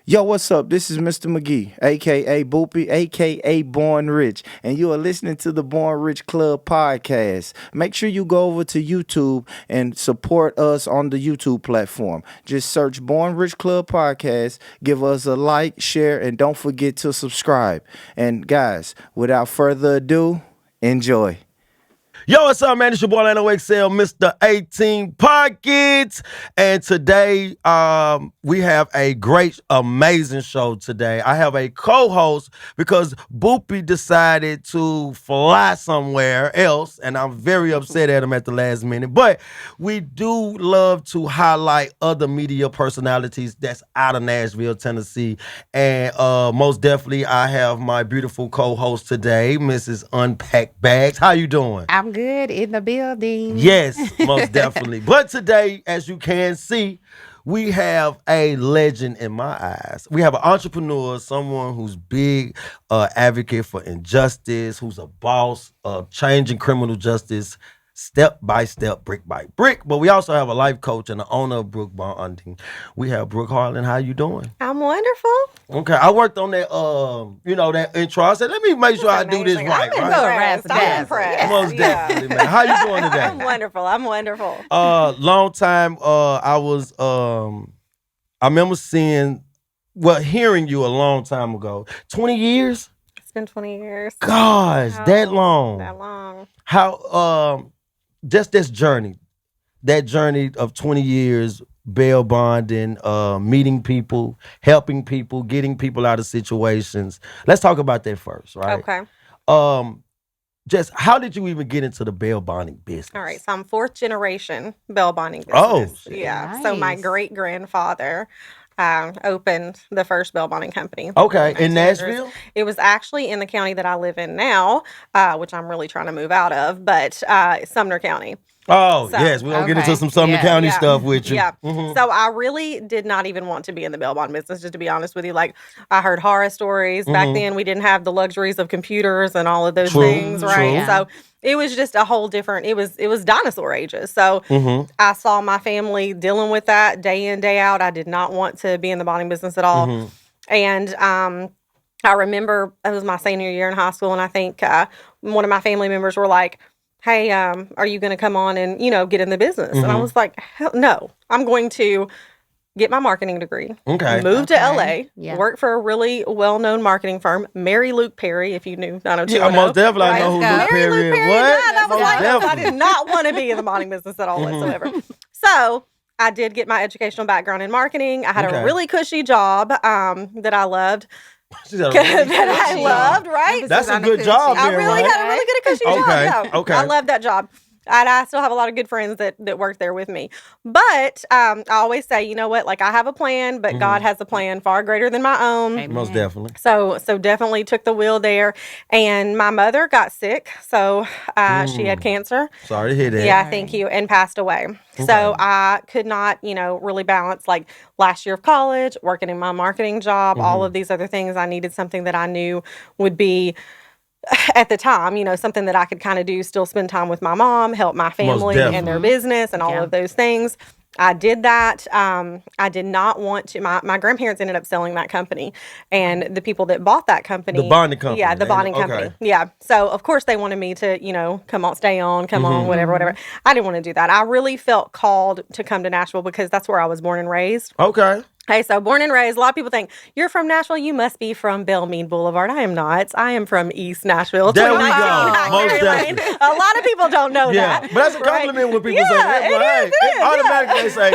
Yo, what's up? This is Mr. McGee, aka Boopy, aka Born Rich, and you are listening to the Born Rich Club podcast. Make sure you go over to YouTube and support us on the YouTube platform. Just search Born Rich Club podcast, give us a like, share, and don't forget to subscribe. And guys, without further ado, enjoy. Yo, what's up, man? It's your boy Lano XL, Mr. 18 Pockets. And today, we have a great, amazing show today. I have a co-host because Boopy decided to fly somewhere else, and I'm very upset at him at the last minute. But we do love to highlight other media personalities that's out of Nashville, Tennessee. And most definitely, I have my beautiful co-host today, Mrs. Unpack Bags. How you doing? I'm good in the building. Yes, most definitely. But today, as you can see, we have a legend in my eyes. We have an entrepreneur, someone who's big advocate for injustice, who's a boss of changing criminal justice step by step, brick by brick. But we also have a life coach and the owner of Brooke Bonding. We have Brooke Harlan. How you doing? I'm wonderful. Okay, I worked on that, that intro. I said, let me make sure I do this right. I'm impressed. Most definitely, man. How you doing today? I'm wonderful. Long time. I remember hearing you a long time ago. 20 years? It's been 20 years. Gosh, that long. That long. How? Just this journey, that journey of 20 years, bail bonding, meeting people, helping people, getting people out of situations. Let's talk about that first, right? Okay. Just how did you even get into the bail bonding business? All right. So I'm fourth generation bail bonding business. Oh, shit. Yeah. Nice. So my great grandfather opened the first bail bonding company. Okay, in Nashville? It was actually in the county that I live in now, which I'm really trying to move out of, but Sumner County. Oh, So, yes. We're going to get okay. into some Sumner Yeah. County stuff with you. Yeah. Mhm. So I really did not even want to be in the bail bond business, just to be honest with you. Like, I heard horror stories. Back then, we didn't have the luxuries of computers and all of those True, things, right? true. So it was just a whole different, it was dinosaur ages. So I saw my family dealing with that day in, day out. I did not want to be in the bonding business at all. And I remember it was my senior year in high school, and I think one of my family members were like, hey, are you going to come on and, get in the business? And I was like, hell no, I'm going to get my marketing degree, Okay. move to LA, Yeah. work for a really well-known marketing firm, marry Luke Perry, if you knew 90210. Yeah, most definitely. I Right? know who Let's Luke go. Marry Perry Luke is. Perry, What? yeah, that was Most like, I definitely. did not want to be in the bonding business at all whatsoever. So I did get my educational background in marketing. I had Okay. a really cushy job that I loved. She's got a really that I cushy loved, job. right? That's a on the good cushy. job I there, really right? had a really good cushy Okay, job. Yeah. okay. I love that job. And I still have a lot of good friends that work there with me. But I always say, you know what? Like, I have a plan, but God has a plan far greater than my own. Amen. Most definitely. So definitely took the wheel there. And my mother got sick. So she had cancer. Sorry to hear that. Yeah, thank you. And passed away. So I could not, really balance like last year of college, working in my marketing job, all of these other things. I needed something that I knew would be at the time, something that I could kind of do, still spend time with my mom, help my family and their business and all of those things. I did that. I did not want to. My grandparents ended up selling that company, and the people that bought that company, The bonding company. yeah, the bonding Okay. company, yeah. So of course they wanted me to, come on, stay on, come on, whatever. I didn't want to do that. I really felt called to come to Nashville because that's where I was born and raised. Okay. Hey, so born and raised, a lot of people think, you're from Nashville, you must be from Belmead Boulevard. I am not. I am from East Nashville. There we 2019 go. Hackberry Most Lane. definitely. A lot of people don't know Yeah, that. but that's a right? compliment when people say Yeah, that. it But, is, it is, automatically they say,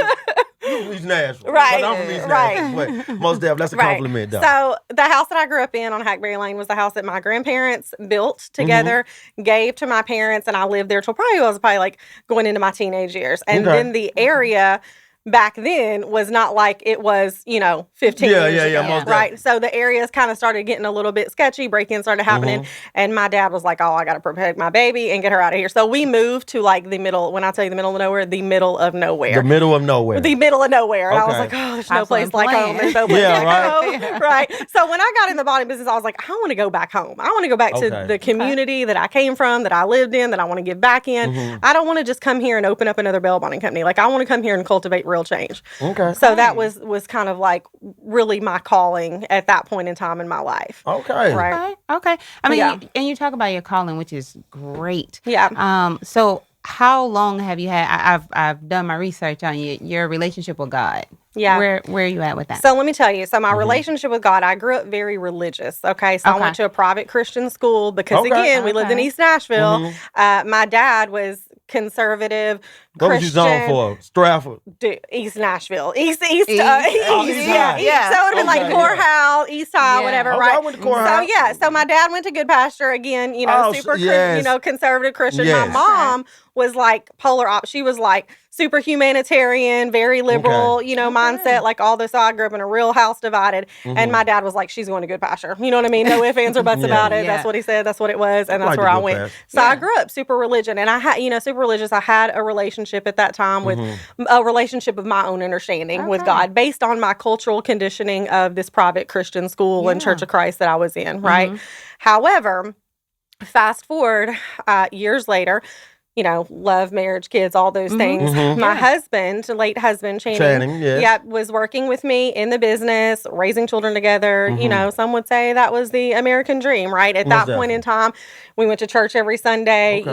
you from East Nashville. Right, But I'm from East right. Nashville. But most definitely, that's a compliment, though. So the house that I grew up in on Hackberry Lane was the house that my grandparents built together, gave to my parents, and I lived there till I was probably like going into my teenage years. And Okay. then the area back then was not like it was, 15 years ago, most right? So the areas kind of started getting a little bit sketchy. Break-ins started happening. And my dad was like, oh, I got to protect my baby and get her out of here. So we moved to like the middle, when I tell you the middle of nowhere, the middle of nowhere. The middle of nowhere. The middle of nowhere. And I was Okay. like, oh, there's no That's what place I'm like home. playing. There's no place Yeah, like right. home. Right. So when I got in the bonding business, I was like, I want to go back home. I want to go back Okay. to the community that I came from, that I lived in, that I want to give back in. I don't want to just come here and open up another bail bonding company. Like, I want to come here and cultivate real change. Okay. So that was kind of like really my calling at that point in time in my life. Okay. Right. Okay. I mean, Yeah. and you talk about your calling, which is great. Yeah. So how long have you had? I've done my research on you. Your relationship with God. Yeah. Where are you at with that? So let me tell you. So my relationship with God, I grew up very religious. Okay. So I went to a private Christian school because again, we lived in East Nashville. My dad was conservative What Christian. was you zoned for? Stratford. East Nashville. East. East High. Yeah. So it would have been like Courthouse, East High, whatever, Okay, right? I went to Courthouse. So yeah. So my dad went to Good Pasture again, super conservative Christian. Yes. My mom was like polar opposite. She was like super humanitarian, very liberal, mindset, like all this. So I grew up in a real house divided. And my dad was like, she's going to Good Pasture. You know what I mean? No ifs, ands, or buts about it. Yeah. That's what he said. That's what it was. And that's where I went. So I grew up super religion. And I had, super religious. I had a relationship at that time with a relationship of my own understanding with God based on my cultural conditioning of this private Christian school and Church of Christ that I was in, right? However, fast forward years later, love, marriage, kids, all those things. My husband, late husband, Channing, was working with me in the business, raising children together. Some would say that was the American dream, right? At that point in time, we went to church every Sunday,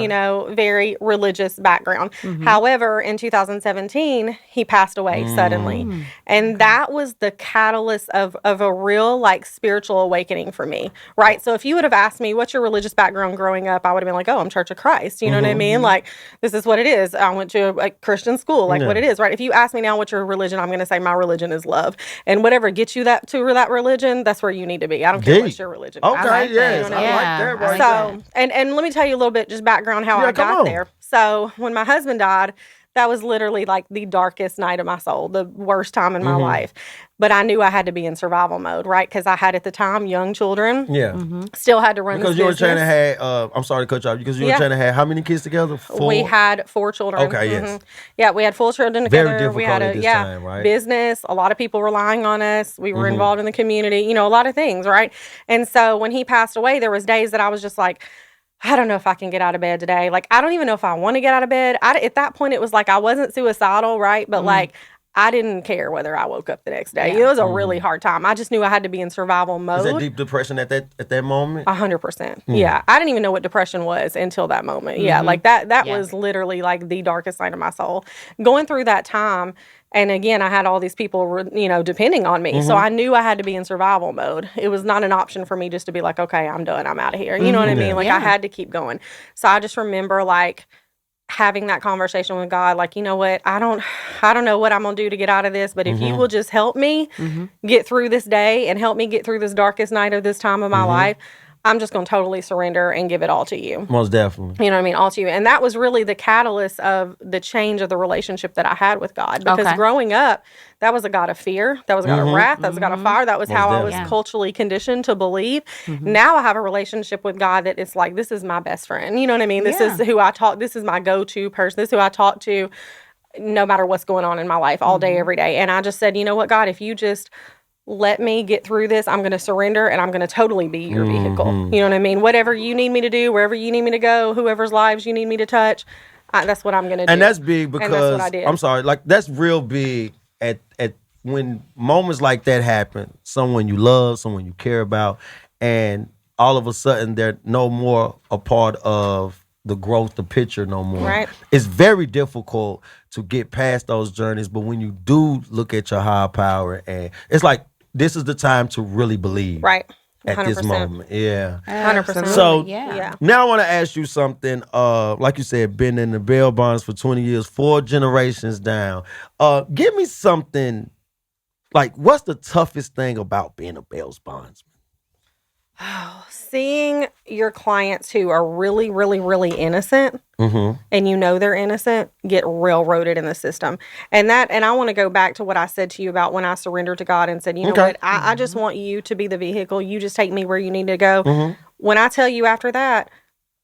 very religious background. However, in 2017, he passed away suddenly. And that was the catalyst of a real, spiritual awakening for me, right? So if you would have asked me, what's your religious background growing up? I would have been like, oh, I'm Church of Christ. You know what I mean? This is what it is. I went to a Christian school, what it is, right? If you ask me now what's your religion, I'm going to say my religion is love. And whatever gets you that religion, that's where you need to be. I don't care what's your religion. Okay, I like that right so, and let me tell you a little bit just background how I got there. So when my husband died, that was literally the darkest night of my soul, the worst time in my life. But I knew I had to be in survival mode, right? Because I had at the time young children. Yeah. Still had to run because this you were business. trying to have, I'm sorry to cut you off, because you were trying to have how many kids together? 4? We had 4 children. Okay, yes. Yeah, we had 4 children Very together. difficult We had at this time, right? business, a lot of people relying on us. We were involved in the community, a lot of things, right? And so when he passed away, there was days that I was just like, I don't know if I can get out of bed today. I don't even know if I want to get out of bed. At that point, it was I wasn't suicidal, right? But I didn't care whether I woke up the next day. It was a really hard time. I just knew I had to be in survival mode. Was that deep depression at that moment? 100%. Yeah. I didn't even know what depression was until that moment. Yeah. That was literally the darkest night of my soul. Going through that time. And again, I had all these people, depending on me. So I knew I had to be in survival mode. It was not an option for me just to be like, okay, I'm done. I'm out of here. You know what I mean? I had to keep going. So I just remember having that conversation with God, you know what? I don't know what I'm going to do to get out of this, but if you will just help me get through this day and help me get through this darkest night of this time of my life, I'm just going to totally surrender and give it all to you. Most definitely. You know what I mean? All to you. And that was really the catalyst of the change of the relationship that I had with God. Because growing up, that was a God of fear. That was a God of wrath. That was a God of fire. That was how I was culturally conditioned to believe. Now I have a relationship with God that it's this is my best friend. You know what I mean? This is who I talk. This is my go-to person. This is who I talk to no matter what's going on in my life all day, every day. And I just said, you know what, God, if you just let me get through this, I'm going to surrender and I'm going to totally be your vehicle. You know what I mean? Whatever you need me to do, wherever you need me to go, whoever's lives you need me to touch, that's what I'm going to do. And that's big because, and that's what I did. I'm sorry, that's real big at when moments like that happen, someone you love, someone you care about, and all of a sudden they're no more a part of the growth, the picture no more. Right. It's very difficult to get past those journeys, but when you do look at your higher power, and it's this is the time to really believe. Right. 100%. At this moment. Yeah. 100%. So yeah. now I want to ask you something. Like you said, been in the bail bonds for 20 years, 4 generations down. Give me something, what's the toughest thing about being a bail bondsman? Seeing your clients who are really, really, really innocent, and they're innocent, get railroaded in the system. And I want to go back to what I said to you about when I surrendered to God and said, you know what, I just want you to be the vehicle. You just take me where you need to go. When I tell you after that,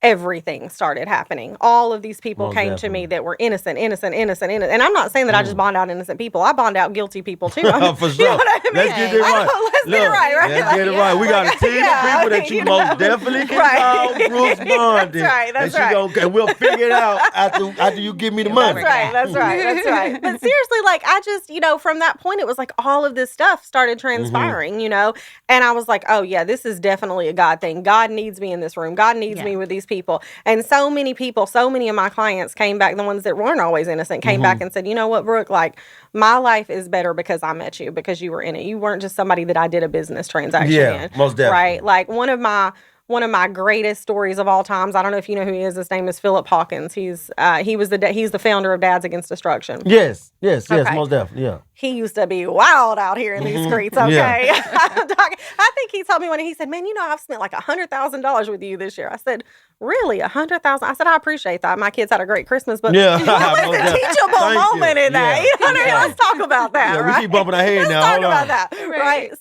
everything started happening. All of these people Most came to me definitely. that were innocent. And I'm not saying that I just bond out innocent people. I bond out guilty people too. For sure. You know what I mean? Let's get it right. Let's get it Look, right, right? Let's get it right. We got a team of people that you most definitely can call Brooks Bonding. That's right. And we'll figure it out after you give me the money. That's right. But seriously, like, I just, from that point, it was like all of this stuff started transpiring, and I was like, oh yeah, this is definitely a God thing. God needs me in this room. God needs me with these people. And so many people, so many of my clients came back, the ones that weren't always innocent, came back and said, you know what, Brooke, like, my life is better because I met you, because you were in it. You weren't just somebody that I did a business transaction in. Most definitely. Right? Like, one of my greatest stories of all times. I don't know if you know who he is. His name is Philip Hawkins. He's the founder of Dads Against Destruction. Yes, most definitely, yeah. He used to be wild out here in these streets. Okay, I think he told me when he said, "Man, I've spent like $100,000 with you this year." I said, "Really, $100,000?" I said, "I appreciate that. My kids had a great Christmas, but what was the teachable moment in that? Let's talk about that. Yeah, right? we keep bumping our head now. Let's talk Hold about on. that, right?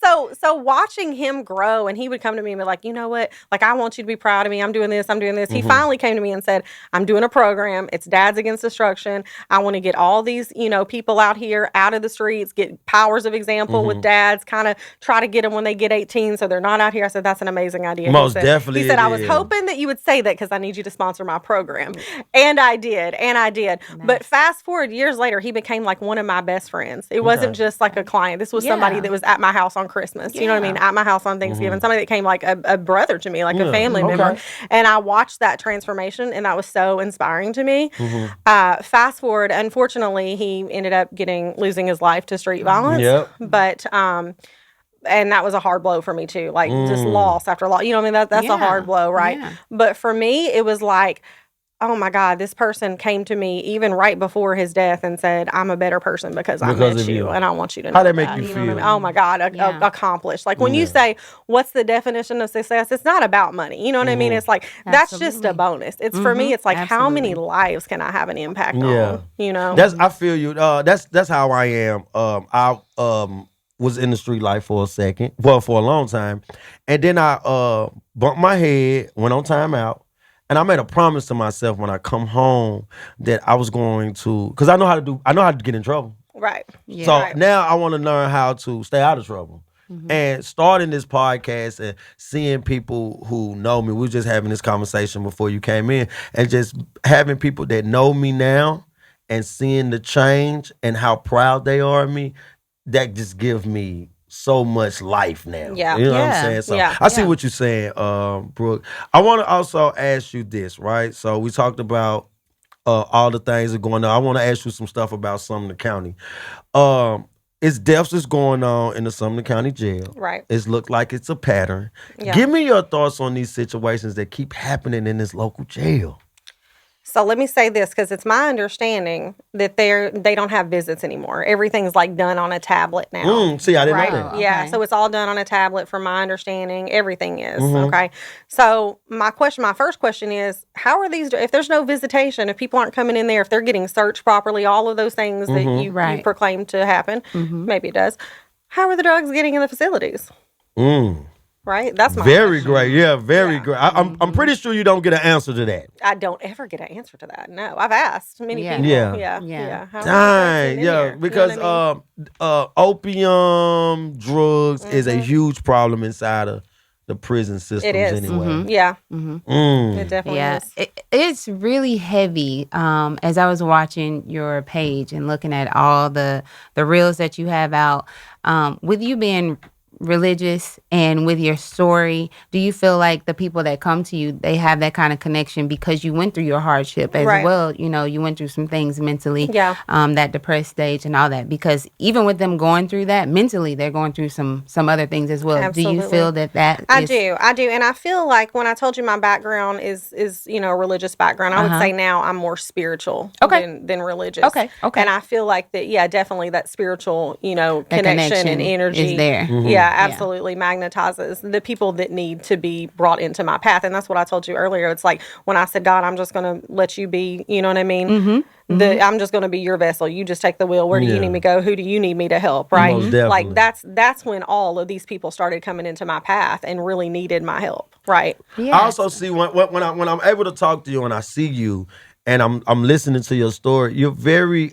So watching him grow, and he would come to me and be like, "You know what? Like, I want you to be proud of me. I'm doing this. I'm doing this." He finally came to me and said, "I'm doing a program. It's Dads Against Destruction. I want to get all these, people out here out of the streets, get powers of example with dads, kind of try to get them when they get 18 so they're not out here." I said, "That's an amazing idea." Most definitely He said, it "I was is. hoping that you would say that because I need you to sponsor my program." And I did. Nice. But fast forward years later, he became like one of my best friends. It wasn't just like a client. This was somebody that was at my house on Christmas. You know what I mean? At my house on Thanksgiving. Somebody that came like a brother to me, like a family member. And I watched that transformation, and that was so inspiring to me. Fast forward, unfortunately, he ended up losing his life to street violence. Yep. But and that was a hard blow for me too. Like, just loss after loss. You know what I mean? That's a hard blow, right? Yeah. But for me, it was like, oh my God, this person came to me even right before his death and said, "I'm a better person because I met you, and I want you to know." How'd that make you know what I feel? mean? Oh my God, accomplished. Like, when you say, what's the definition of success? It's not about money. You know what I mean? It's like, that's just a bonus. It's for me, it's like, how many lives can I have an impact on? I feel you. That's how I am. I was in the street life for a long time, and then I bumped my head, went on timeout. And I made a promise to myself when I come home that I was going to, because I know how to get in trouble. Right. Yeah. So now I want to learn how to stay out of trouble. And starting this podcast and seeing people who know me, we were just having this conversation before you came in, and just having people that know me now and seeing the change and how proud they are of me, that just gives me so much life now. Yeah. You know what I'm saying? So Yeah. I see what you're saying, Brooke. I want to also ask you this, right? So we talked about all the things that are going on. I want to ask you some stuff about Sumner County. It's deaths that's going on in the Sumner County Jail. Right. It's looked like it's a pattern. Yeah. Give me your thoughts on these situations that keep happening in this local jail. So let me say this, because it's my understanding that they don't have visits anymore. Everything's like done on a tablet now. See, I didn't Right. know that. Yeah. Okay. So it's all done on a tablet from my understanding. Everything is. Okay. So my first question is, how are these, if there's no visitation, if people aren't coming in there, if they're getting searched properly, all of those things that you proclaim to happen, maybe it does. How are the drugs getting in the facilities? Right? That's my Very question. great. Yeah, very great. I'm pretty sure you don't get an answer to that. I don't ever get an answer to that. No. I've asked many Yeah. people. Yeah. Yeah. How are the drugs Dang, getting in yeah, here? You know because what I mean? opium, drugs is a huge problem inside of the prison systems It is. anyway. Yeah. It definitely is. It's really heavy. As I was watching your page and looking at all the reels that you have out, with you being religious and with your story, do you feel like the people that come to you, they have that kind of connection because you went through your hardship as Right. well? You went through some things mentally, Yeah. that depressed stage and all that, because even with them going through that mentally, they're going through some other things as well. Absolutely. Do you feel that I is- do. And I feel like when I told you my background is a religious background, I would say now I'm more spiritual than religious. Okay. And I feel like that, definitely that spiritual, That connection and energy is there. Yeah. absolutely magnetizes the people that need to be brought into my path. And that's what I told you earlier. It's like when I said, God, I'm just going to let you be, you know what I mean? I'm just going to be your vessel. You just take the wheel. Where do you need me to go? Who do you need me to help? Right? Most definitely. Like that's when all of these people started coming into my path and really needed my help. Right. Yes. I also see when I'm able to talk to you and I see you and I'm listening to your story, you're very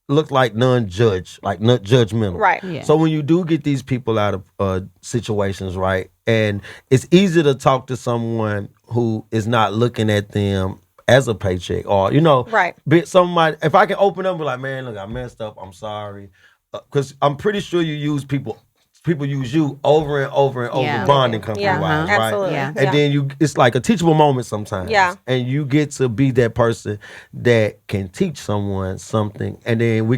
look like non-judge, like not judgmental. Right. Yeah. So when you do get these people out of situations, right, and it's easy to talk to someone who is not looking at them as a paycheck, or Right. Somebody, if I can open up and be like, man, look, I messed up, I'm sorry, because I'm pretty sure you use people use you over and over and over bonding company wise, right? Absolutely. Yeah. And then it's like a teachable moment sometimes. Yeah. And you get to be that person that can teach someone something, and then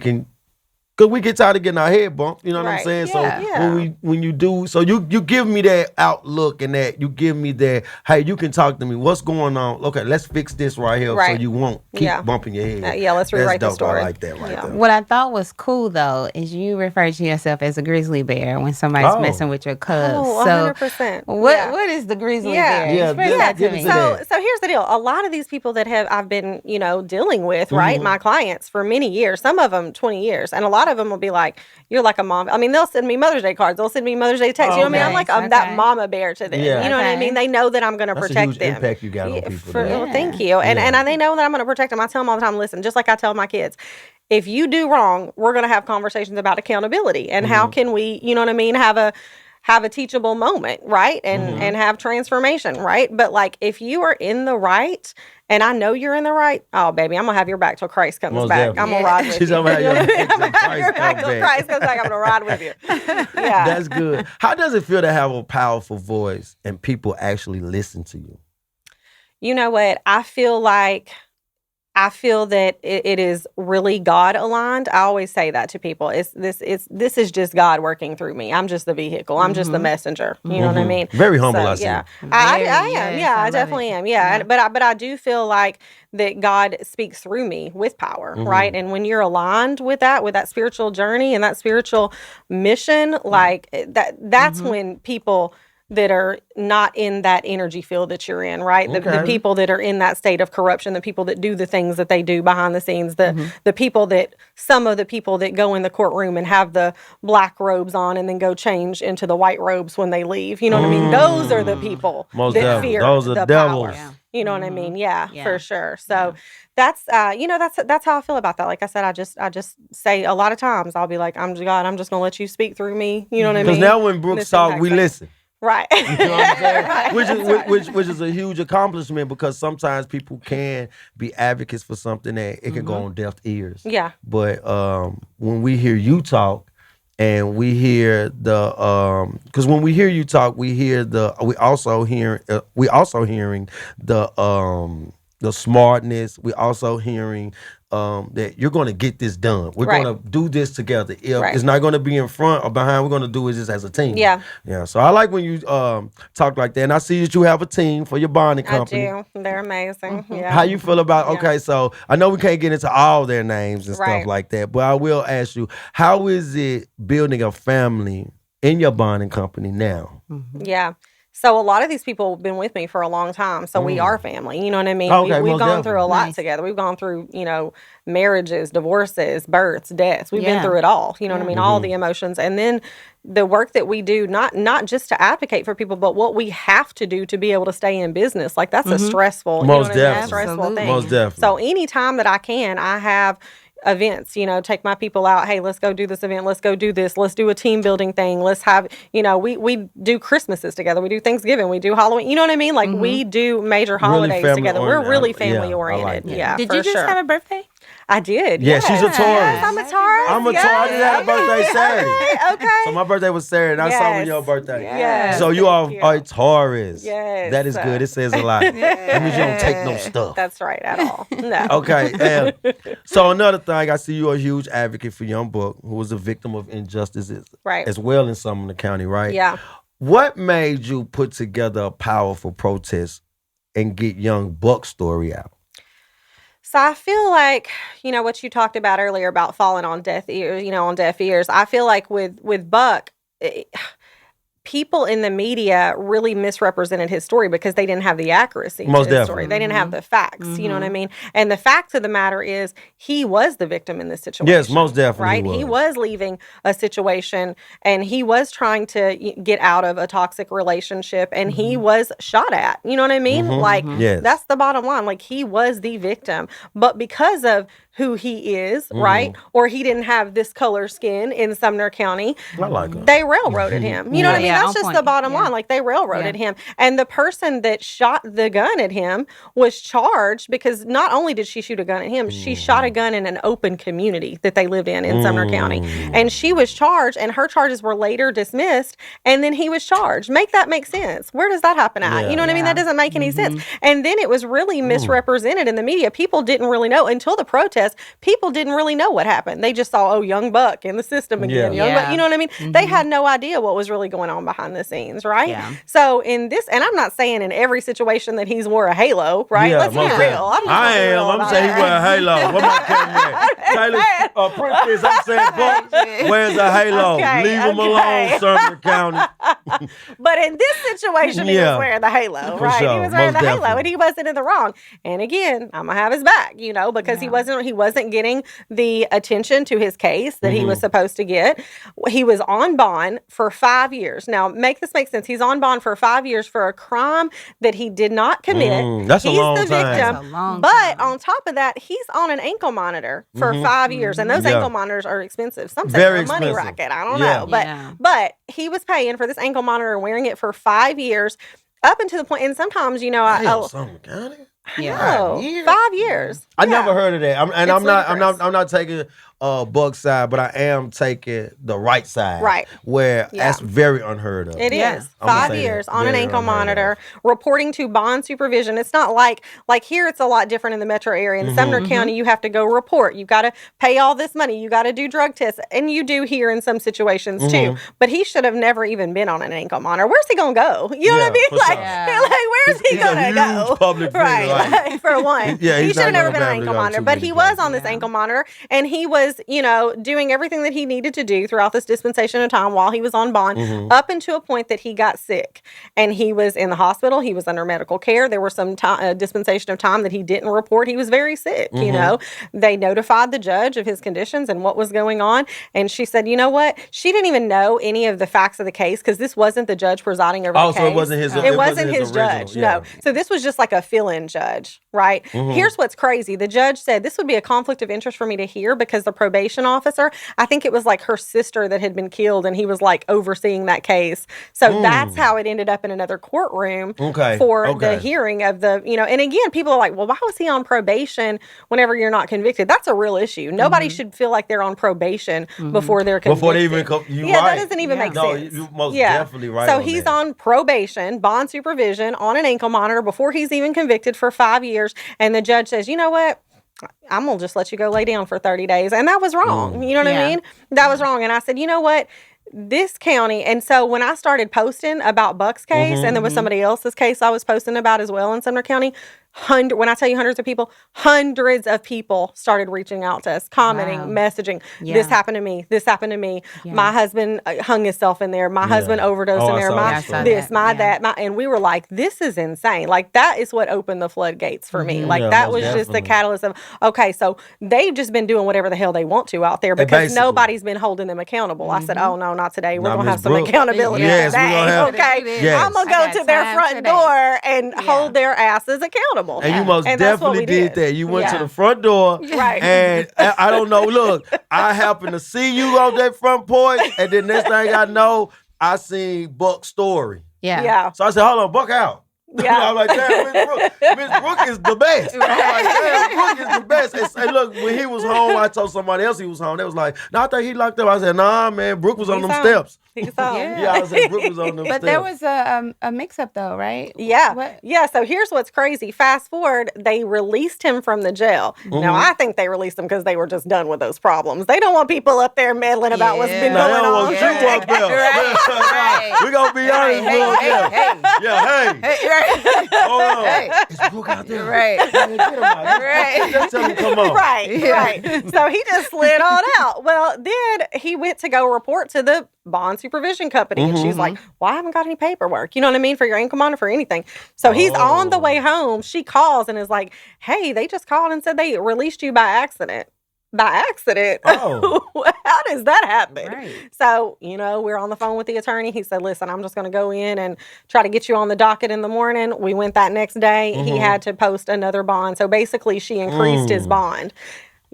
because we get tired of getting our head bumped, you know what I'm Right. saying? Yeah. So when you do, so you give me that outlook and that you give me that, hey, you can talk to me. What's going on? Okay, let's fix this right here so Right. you won't keep bumping your head. Let's rewrite the That's dope. story. I like that right there. What I thought was cool though is you refer to yourself as a grizzly bear when somebody's Oh. messing with your cubs. Oh, so 100%. what is the grizzly Yeah. bear? Yeah, Express give- that give to it me. to So that. so here's the deal. A lot of these people that I've been, dealing with, right? My clients for many years, some of them 20 years. And a lot of them will be like, you're like a mom. I mean, they'll send me Mother's Day cards. They'll send me Mother's Day texts. You know what I mean? I'm like Okay. that mama bear to them. Yeah. You know what I Okay. mean? They know that I'm going to That's a protect huge them. impact you got on people, though. Well, thank you. And they know that I'm going to protect them. I tell them all the time, listen, just like I tell my kids, if you do wrong, we're going to have conversations about accountability and how can we, you know what I mean, have a teachable moment, right? And have transformation, right? But like if you are in the right and I know you're in the right, oh baby, I'm gonna have your back till Christ comes Most back. definitely. I'm gonna ride with She's you. gonna have your back till I'm gonna have your Christ back comes till back. Christ comes back. I'm gonna ride with you. Yeah. That's good. How does it feel to have a powerful voice and people actually listen to you? You know what? I feel that it is really God aligned. I always say that to people. This is just God working through me. I'm just the vehicle. I'm just the messenger. You know what I mean? Very humble, So, I see. yeah, I am. Yes, Yeah, I I love definitely it. am. Yeah, but I do feel like that God speaks through me with power, right? And when you're aligned with that spiritual journey and that spiritual mission, like that's when people that are not in that energy field that you're in, right? The Okay. people that are in that state of corruption, the people that do the things that they do behind the scenes, the people that some of the people that go in the courtroom and have the black robes on and then go change into the white robes when they leave. You know what I mean? Those are the people Most that definitely. fear Those are the devils. power. Yeah. You know what I mean? Yeah, Yeah. for sure. So that's that's how I feel about that. Like I said, I just say a lot of times I'll be like, I'm just gonna let you speak through me. You know what I mean? Because now when Brooke This talk, impacts we them. listen. Right. You know what I'm saying? Right. Which is a huge accomplishment because sometimes people can be advocates for something that it can go on deaf ears. Yeah. But when we hear you talk and we hear because when we hear you talk, we also hearing the smartness. We also hearing that you're going to get this done. We're Right. going to do this together. If Right. it's not going to be in front or behind, we're going to do it just as a team. Yeah. Yeah. So I like when you talk like that. And I see that you have a team for your bonding company. I do. They're amazing. Yeah. How you feel about, Yeah. okay, so I know we can't get into all their names and stuff Right. like that, but I will ask you, how is it building a family in your bonding company now? Yeah. So a lot of these people have been with me for a long time. So we are family. You know what I mean? Okay, We've most gone through a lot Nice. together. We've gone through, marriages, divorces, births, deaths. We've been Yeah. through it all. You know what I mean? All the emotions. And then the work that we do, not just to advocate for people, but what we have to do to be able to stay in business. Like that's a stressful, Most a definitely. stressful Absolutely. thing. Most definitely. So anytime that I can, I have events, take my people out. Hey, let's go do this event. Let's go do this. Let's do a team building thing. Let's have, we do Christmases together. We do Thanksgiving. We do Halloween. You know what I mean? Like we do major holidays family together. We're oriented. really Yeah, family I like oriented. that. Yeah. Did for you just sure. have a birthday? I did. Yeah, she's a yes. Taurus. Yes, I'm a Taurus. I'm a yes. Taurus. I just had a birthday Saturday. Okay. So my birthday was Saturday, and I saw when Yes. your birthday. Yes. So you are Thank you. a Taurus. Yes. That is good. It says a lot. That means you don't take no stuff. That's right. At all. No. Okay. So another thing, I see you're a huge advocate for young Buck, who was a victim of injustices Right. as well in Sumner County, right? Yeah. What made you put together a powerful protest and get young Buck's story out? So I feel like, what you talked about earlier about falling on deaf ears, I feel like with Buck, people in the media really misrepresented his story because they didn't have the accuracy Most to his definitely. story. They didn't have the facts. You know what I mean? And the fact of the matter is, he was the victim in this situation. Yes, most definitely Right? he He was. was leaving a situation, and he was trying to get out of a toxic relationship, and he was shot at. You know what I mean? Like, Yes. that's the bottom line. Like, he was the victim. But because of who he is, right? Or he didn't have this color skin in Sumner County, I like him. they railroaded him. You know what I mean? Yeah, That's on just point. the bottom Yeah. line. Like, they railroaded him. And the person that shot the gun at him was charged because not only did she shoot a gun at him, she shot a gun in an open community that they lived in Sumner County. And she was charged, and her charges were later dismissed, and then he was charged. Make that make sense. Where does that happen at? Yeah. You know what I mean? That doesn't make any sense. And then it was really misrepresented in the media. People didn't really know until the protest. People didn't really know what happened. They just saw, oh, young buck in the system again. Yeah. Young buck, Yeah. you know what I mean? They had no idea what was really going on behind the scenes, right? Yeah. So in this, and I'm not saying in every situation that he's wore a halo, right? Yeah, Let's be most real. definitely. I'm just I gonna be am. real I'm about saying he that. wear a halo. What my camera at? Taylor Princess, I'm saying, Buck wears a halo. Okay, Leave him okay. alone, Sumner County. But in this situation, he Yeah. was wearing the halo, For right? sure, He was wearing most the halo, definitely. and he wasn't in the wrong. And again, I'm gonna have his back, you know, because he wasn't getting the attention to his case that he was supposed to get. He was on bond for 5 years. Now, make this make sense. He's on bond for 5 years for a crime that he did not commit. That's a He's long the time. victim. That's a long But time. on top of that, he's on an ankle monitor for 5 years, and those Yeah. ankle monitors are expensive. Some say Very they're a money expensive. racket. I don't Yeah. know, but Yeah. but he was paying for this ankle monitor and wearing it for 5 years, up until the point. And sometimes, you know, Damn, Sumner County. Yeah. 5 years. I Yeah. never heard of that. I'm It's ludicrous. not taking Buck's side, but I am taking the right side. Right. Where Yeah. that's very unheard of. It Yeah. is I'm gonna 5 say years that. on an Very ankle unheard of. monitor, reporting to bond supervision. It's not like here. It's a lot different in the metro area. In Sumner County, you have to go report. You got to pay all this money. You got to do drug tests, and you do here in some situations too. But he should have never even been on an ankle monitor. Where's he gonna go? You know what I Yeah, mean? for Like, sure. Yeah. like where's he He's a gonna huge go? public figure, right? like- For one, Yeah, he he's should have not never gonna been on an be able to ankle go monitor. too But many he was places. on this ankle monitor, and he was, you know, doing everything that he needed to do throughout this dispensation of time while he was on bond, up until a point that he got sick, and he was in the hospital. He was under medical care. There were some dispensation of time that he didn't report. He was very sick. You know, they notified the judge of his conditions and what was going on, and she said, you know what? She didn't even know any of the facts of the case because this wasn't the judge presiding over the case. So it wasn't his. It wasn't his original, judge. yeah. No. So this was just like a fill-in judge, right? Here's what's crazy. The judge said this would be a conflict of interest for me to hear because the probation officer, I think it was like her sister that had been killed, and he was like overseeing that case. So that's how it ended up in another courtroom for the hearing of the, you know, and again, people are like, well, why was he on probation whenever you're not convicted? That's a real issue. Nobody should feel like they're on probation before they're convicted. Before they even come, you Yeah, right. that doesn't even make No, sense. you most definitely right. So on he's that. on probation, bond supervision, on an ankle monitor before he's even convicted for 5 years. And the judge says, you know what? I'm going to just let you go lay down for 30 days. And that was wrong. You know what I mean? That was wrong. And I said, you know what? This county, and so when I started posting about Buck's case, and there was somebody else's case I was posting about as well in Sumner County, when I tell you hundreds of people started reaching out to us, commenting, messaging. Yeah. This happened to me. This happened to me. Yeah. My husband hung himself in there. My husband overdosed in there. I saw This, that. my Yeah. that, my, and we were like, this is insane. Like that is what opened the floodgates for me. Like Yeah, that most was just the definitely. catalyst of, okay, so they've just been doing whatever the hell they want to out there because basically. nobody's been holding them accountable. I said, oh no, not today. We're Nah, going to Miss have some Brooke. accountability Yes, we're today. gonna have- Okay. Yes. I'm going to I go got to their time front today. door and hold their asses accountable. And you most that's what definitely we did that. You went to Yeah. the front door, Right. and I don't know. Look, I happened to see you on that front porch, and then next thing I know, I seen Buck's story. Yeah. Yeah. So I said, "Hold on, Buck out." Yeah. I'm like, "Damn, Miss Brooke is the best." I'm like, "Damn, Brooke is the best." And look, when he was home, I told somebody else he was home. They was like, "No, I think he locked up." I said, "Nah, man, Brooke was on He's them home. steps." He's home. Yeah. Yeah, I said Brooke was on them But steps. there was a mix-up, though, right? Yeah. What? Yeah. So here's what's crazy. Fast forward, they released him from the jail. Now, I think they released him because they were just done with those problems. They don't want people up there meddling about what's been Yeah. Now, they going don't on. want Yeah. you up there. Right. We gonna be honest, Hey, Brooke. hey, hey. Yeah, hey. Right. Hold on. Hey. It's Brooke out there. Right. Man, get him out. Right. Just tell him, come on. Right. So he just slid on out. Well, then he went to go report to the bond supervision company. And she's like, well, I haven't got any paperwork. You know what I mean? For your income bond or for anything. So he's on the way home. She calls and is like, hey, they just called and said they released you by accident. By accident. Oh. How does that happen? Right. So, we're on the phone with the attorney. He said, listen, I'm just going to go in and try to get you on the docket in the morning. We went that next day. He had to post another bond. So basically she increased his bond.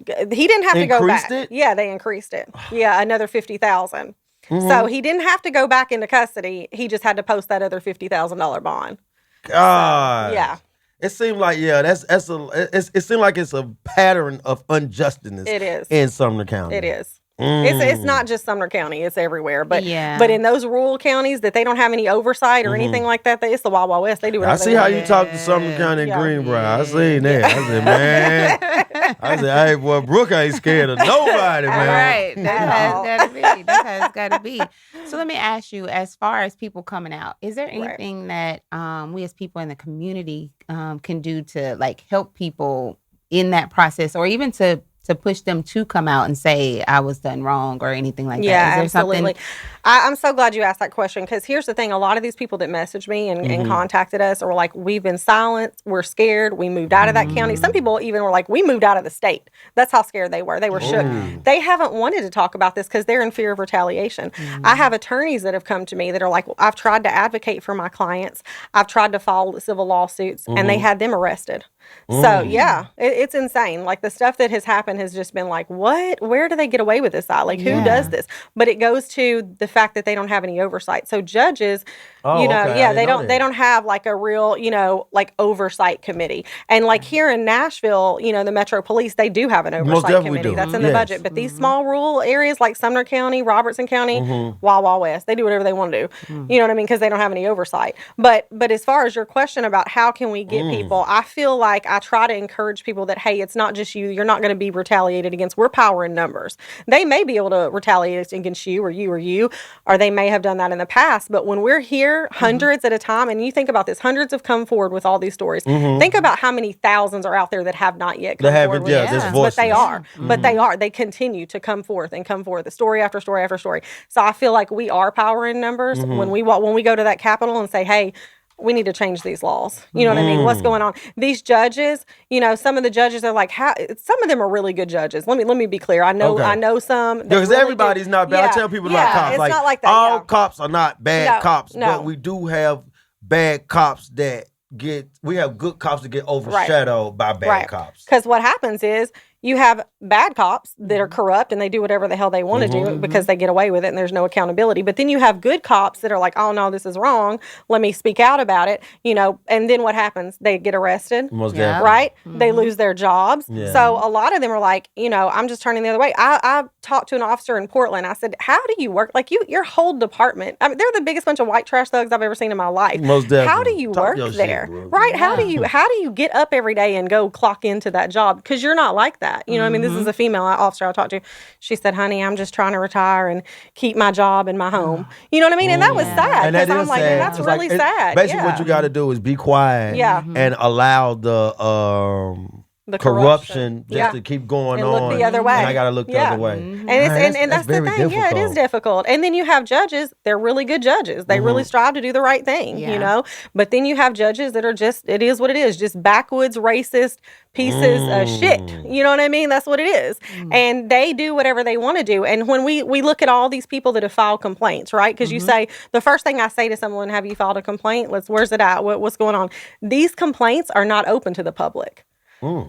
He didn't have to go back. Increased it? Yeah, they increased it. Yeah, another $50,000. So he didn't have to go back into custody. He just had to post that other $50,000 bond. God. Yeah. It seemed like it seemed like it's a pattern of injustice. It is. In Sumner County. It is. It's not just Sumner County. It's everywhere. But Yeah. but in those rural counties that they don't have any oversight or anything like that, it's the Wild Wild West. They do I whatever see they how want. you talk to Sumner County and Yeah. Greenbrier. I seen that. I said, man. I said, hey, boy, Brooke ain't scared of nobody, man. All right. That At has all. got to be. That has got to be. So let me ask you, as far as people coming out, is there anything that we as people in the community can do to like help people in that process, or even to push them to come out and say I was done wrong or anything like that? Yeah, Is there absolutely. something? I'm so glad you asked that question, because here's the thing. A lot of these people that messaged me and contacted us are like, we've been silenced. We're scared. We moved out of that county. Some people even were like, we moved out of the state. That's how scared they were. They were shook. They haven't wanted to talk about this because they're in fear of retaliation. I have attorneys that have come to me that are like, I've tried to advocate for my clients. I've tried to file civil lawsuits, and they had them arrested. So yeah, it's insane. Like the stuff that has happened has just been like, what? Where do they get away with this? Like who does this? But it goes to the fact that they don't have any oversight. So judges, they don't have like a real, like oversight committee. And like here in Nashville, the Metro Police, they do have an oversight committee. That's in the budget. But these small rural areas like Sumner County, Robertson County, Wild Wild West, they do whatever they want to do. You know what I mean? Because they don't have any oversight. But as far as your question about how can we get people, I feel like I try to encourage people that, hey, it's not just you. You're not going to be retaliated against. We're power in numbers. They may be able to retaliate against you, or they may have done that in the past. But when we're here, hundreds at a time, and you think about this, hundreds have come forward with all these stories. Think about how many thousands are out there that have not yet come forward with this. But they are. But they are. They continue to come forth, the story after story after story. So I feel like we are power in numbers when we go to that Capitol and say, hey, we need to change these laws. You know what I mean? What's going on? These judges, some of the judges are like, some of them are really good judges. Let me be clear. I know some. Because really everybody's not bad. I tell people like cops. It's like, not like that. All cops are not bad cops, no. but we do have bad cops we have good cops that get overshadowed by bad cops. Because what happens is you have bad cops that are corrupt and they do whatever the hell they want to do because they get away with it and there's no accountability. But then you have good cops that are like, oh no, this is wrong. Let me speak out about it. And then what happens? They get arrested. Most definitely. Right? They lose their jobs. Yeah. So a lot of them are like, I'm just turning the other way. I talked to an officer in Portland. I said, how do you work? Like your whole department. I mean, they're the biggest bunch of white trash thugs I've ever seen in my life. Most definitely. How do you work there? Right? Yeah. How do you get up every day and go clock into that job? Because you're not like that. You know what I mean? This is a female officer I talked to. She said, honey, I'm just trying to retire and keep my job and my home. You know what I mean? And that was sad. And that I'm is like, sad. that's really sad. Basically, what you got to do is be quiet and allow the corruption just to keep going and on. Look the other way. And I got to look the other way. And that's the thing. Difficult. Yeah, it is difficult. And then you have judges, they're really good judges. They really strive to do the right thing, But then you have judges that are just, it is what it is, just backwoods, racist pieces of shit. You know what I mean? That's what it is. And they do whatever they want to do. And when we look at all these people that have filed complaints, right? Because you say, the first thing I say to someone, have you filed a complaint? Where's it at? What's going on? These complaints are not open to the public.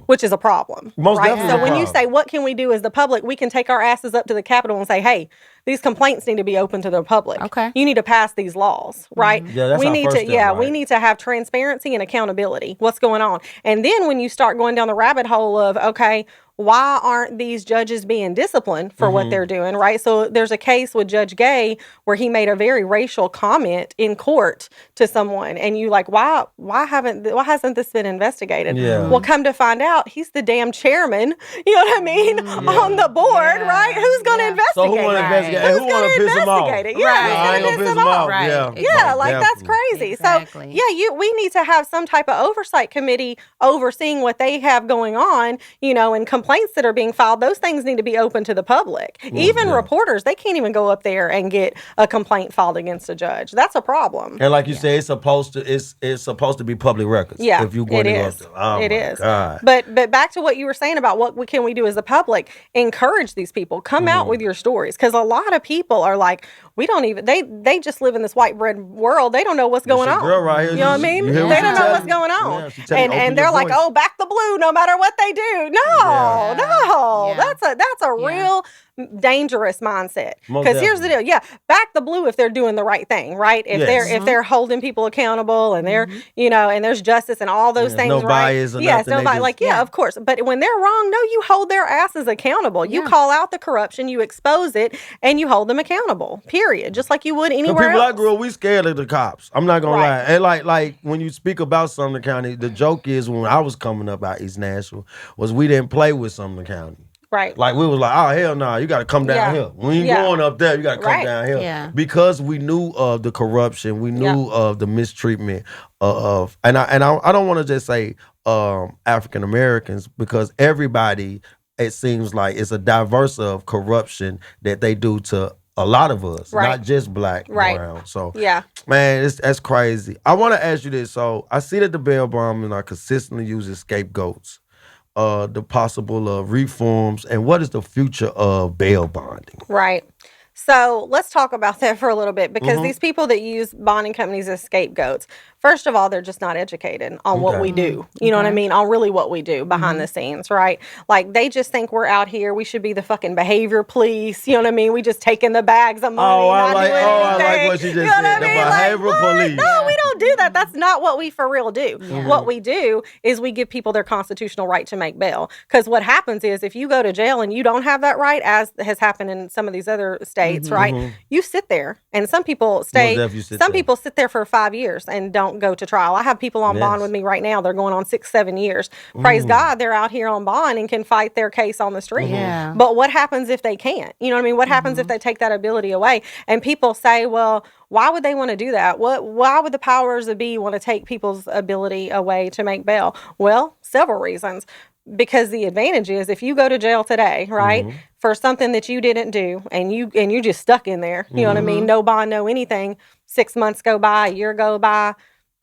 Which is a problem. Most right? definitely. So when you say, what can we do as the public? We can take our asses up to the Capitol and say, hey, these complaints need to be open to the public. Okay. You need to pass these laws, right? Yeah, that's we our need first to step, right? we need to have transparency and accountability. What's going on? And then when you start going down the rabbit hole of, okay, why aren't these judges being disciplined for what they're doing, right? So there's a case with Judge Gay where he made a very racial comment in court to someone, and you like, why hasn't this been investigated? Yeah. Well, come to find out, he's the damn chairman, you know what I mean, on the board, right? Who's going to investigate? So who want to Right. investigate? Who's Who want to piss him off? investigate it? Yeah, Right. I ain't who's gonna gonna piss him off. Right. Yeah. yeah, like that's Definitely. crazy. Exactly. So yeah, we need to have some type of oversight committee overseeing what they have going on, you know, and complaints that are being filed. Those things need to be open to the public. Even reporters, they can't even go up there and get a complaint filed against a judge. That's a problem. And like you say, it's supposed to be public records. Yeah, if you're going it to go is. up there. Oh It my is. God. But back to what you were saying about what can we do as the public? Encourage these people. Come out with your stories, because a lot of people are like, we don't even. They just live in this white bread world. They don't know what's going your on. girl right here. You know what I mean? You They hear what don't she know telling what's you? going on. Yeah, she telling you, open And they're your like, voice. oh, back the blue, no matter what they do. No, no, Yeah. that's a real dangerous mindset. Most Because here's the deal. Yeah, back the blue if they're doing the right thing, right? If Yes. they're holding people accountable and they're you know, and there's justice and all those things, no right? bias or yes, nothing, no they bias. just- Like of course. But when they're wrong, no, you hold their asses accountable. You call out the corruption, you expose it, and you hold them accountable. Period. Just like you would The anywhere people else. I grew up, we scared of the cops. I'm not gonna lie. Right. And like when you speak about Sumner County, the joke is when I was coming up out East Nashville was we didn't play with Sumner County. Right. Like we was like, oh hell no, you got to come down Yeah. here. When you Yeah. going up there, you got to come Right. down here. Yeah. Because we knew of the corruption, we knew of the mistreatment of, and I don't want to just say African Americans, because everybody, it seems like it's a diverse of corruption that they do to a lot of us, Right. not just black, Right. brown. So Yeah. man, that's crazy. I want to ask you this. So I see that the bail bondsmen are consistently using scapegoats. The possible reforms, and what is the future of bail bonding? Right. So let's talk about that for a little bit, because these people that use bonding companies as scapegoats, first of all, they're just not educated on what we do. You know what I mean? On really what we do behind the scenes, right? Like they just think we're out here. We should be the fucking behavior police. You know what I mean? We just taking the bags of money. Oh, I not like- doing oh, I anything. like what she just You know said, what I the mean? behavioral Like, what? police. No, we don't do that. That's not what we for real do. What we do is we give people their constitutional right to make bail. Because what happens is if you go to jail and you don't have that right, as has happened in some of these other states, right? You sit there, and some people stay. definitely sit Some there. people sit there for 5 years and don't go to trial. I have people on bond Yes. with me right now. They're going on 6-7 years. Praise God, they're out here on bond and can fight their case on the street. Yeah. But what happens if they can't? You know what I mean? What happens if they take that ability away? And people say, well, why would they want to do that? Why would the powers that be want to take people's ability away to make bail? Well, several reasons. Because the advantage is if you go to jail today, right, for something that you didn't do, and you just stuck in there, you know what I mean? No bond, no anything. 6 months go by, a year go by.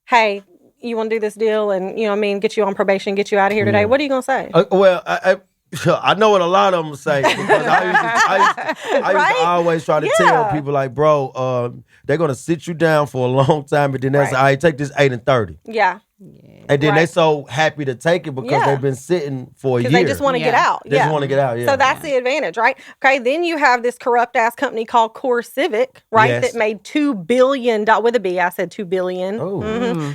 Hey, you want to do this deal, and you know what I mean? Get you on probation, get you out of here today. What are you gonna say? Well, I know what a lot of them say, because I used to Right? always try to tell Yeah. people like, bro, they're gonna sit you down for a long time, and then they say, all right, take this 8 and 30. Yeah, And then they Right. so happy to take it because Yeah. they've been sitting for a year. because they just want to get Yeah. out. They just want to get out. Yeah. So that's the advantage, right? Okay, then you have this corrupt ass company called Core Civic, right? Yes. That made $2 billion with a B. I said $2 billion. Oh.